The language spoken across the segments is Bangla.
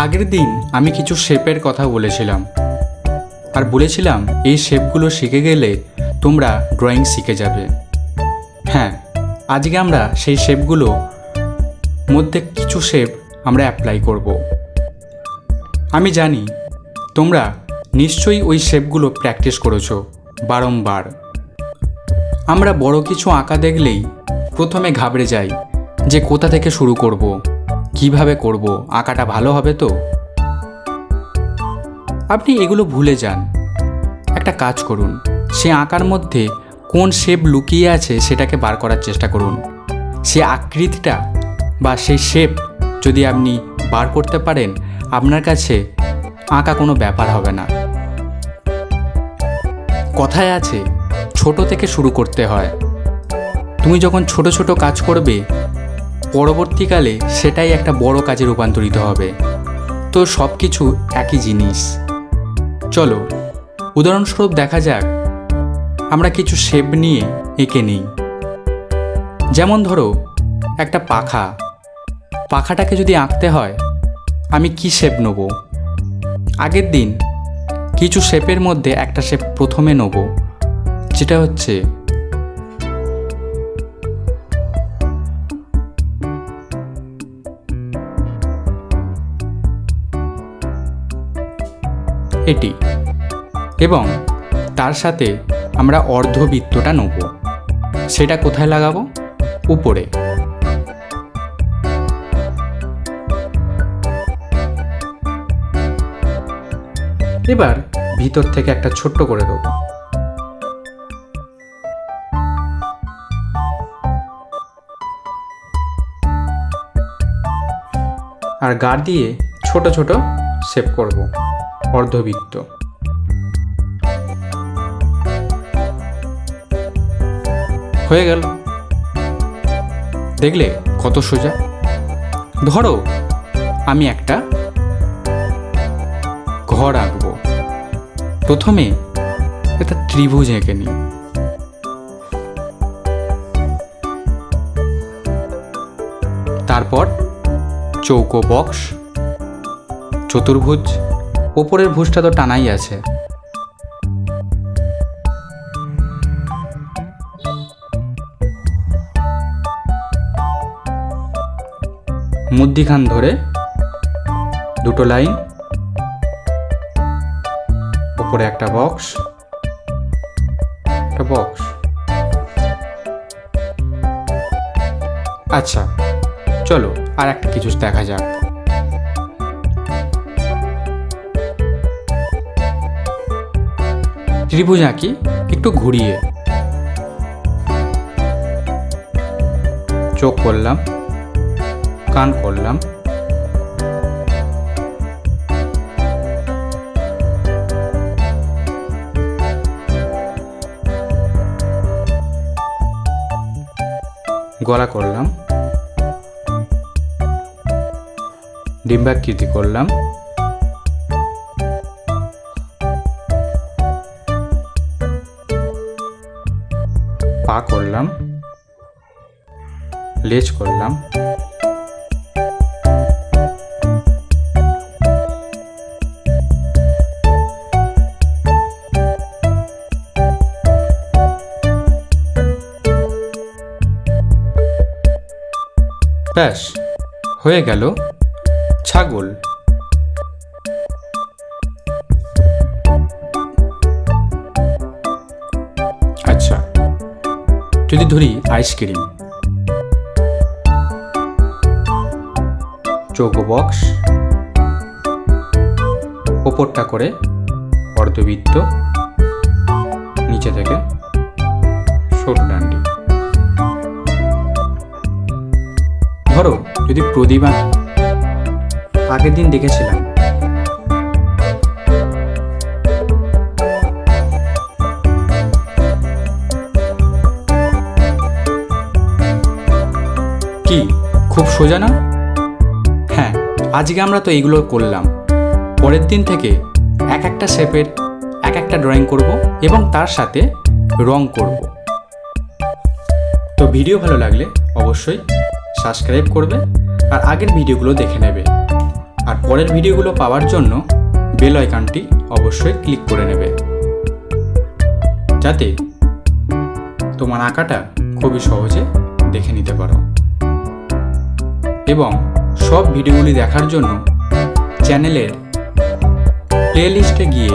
আগের দিন আমি কিছু শেপের কথা বলেছিলাম আর বলেছিলাম এই শেপগুলো শিখে গেলে তোমরা ড্রয়িং শিখে যাবে। হ্যাঁ, আজকে আমরা সেই শেপগুলো মধ্যে কিছু শেপ আমরা অ্যাপ্লাই করব। আমি জানি তোমরা নিশ্চয়ই ওই শেপগুলো প্র্যাকটিস করেছো বারংবার। আমরা বড় কিছু আঁকা দেখলেই প্রথমে ঘাবড়ে যাই যে কোথা থেকে শুরু করব, কিভাবে করব, আঁকাটা ভালো হবে তো। আপনি এগুলো ভুলে যান। একটা কাজ করুন, সে আঁকার মধ্যে কোন শেপ লুকিয়ে আছে সেটাকে বার করার চেষ্টা করুন। সে আকৃতিটা বা সেই শেপ যদি আপনি বার করতে পারেন, আপনার কাছে আঁকা কোনো ব্যাপার হবে না। কথায় আছে ছোট থেকে শুরু করতে হয়। তুমি যখন ছোট ছোট কাজ করবে, পরবর্তীকালে সেটাই একটা বড় কাজে রূপান্তরিত হবে। তো সব কিছু একই জিনিস। চলো উদাহরণস্বরূপ দেখা যাক, আমরা কিছু শেপ নিয়ে এঁকে নিই। যেমন ধরো একটা পাখাটাকে যদি আঁকতে হয়, আমি কি শেপ নেব? আগের দিন কিছু শেপের মধ্যে একটা শেপ প্রথমে নেব, যেটা হচ্ছে এটি, এবং তার সাথে আমরা অর্ধবৃত্তটা নেব। সেটা কোথায় লাগাবো? উপরে। এবার ভিতর থেকে একটা ছোট্ট করে দেবো। আর গাঢ় দিয়ে ছোট ছোট শেপ করব, অর্ধবৃত্ত। হয়ে গেল। দেখলে কত সোজা। ধরো আমি একটা ঘর আঁকবো। প্রথমে একটা ত্রিভুজ এঁকে নিই। তারপর চৌকো বক্স, চতুর্ভুজ। ওপরের ভুজটা তো টানাই আছে। মধ্যিখান ধরে দুটো লাইন, উপরে একটা বক্স, একটা বক্স। আচ্ছা চলো আর একটা কিছু দেখা যাক। ত্রিভুজ আঁকি একটু ঘুরিয়ে। চোখ করলাম, কান করলাম, গলা করলাম, ডিম্বাকৃতি করলাম, পা করলাম, লেজ করলাম, ব্যাস হয়ে গেল ছাগল। আচ্ছা যদি ধরি আইসক্রিম, চৌকো বক্স, ওপরটা করে অর্ধবৃত্ত, নিচে থেকে সরু ডান্ডি। ধরো যদি প্রদীপ, আগের দিন দেখেছিলাম কি খুব সোজা না? হ্যাঁ, আজকে আমরা তো এইগুলো করলাম। পরের দিন থেকে এক একটা শেপের এক একটা ড্রয়িং করব এবং তার সাথে রং করব। তো ভিডিও ভালো লাগলে অবশ্যই সাবস্ক্রাইব করবে আর আগের ভিডিওগুলো দেখে নেবে। আর পরের ভিডিওগুলো পাওয়ার জন্য বেল আইকনটি অবশ্যই ক্লিক করে নেবে, যাতে তোমার আঁকাটা খুবই সহজে দেখে নিতে পারো। এবং সব ভিডিওগুলি দেখার জন্য চ্যানেলের প্লেলিস্টে গিয়ে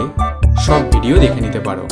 সব ভিডিও দেখে নিতে পারো।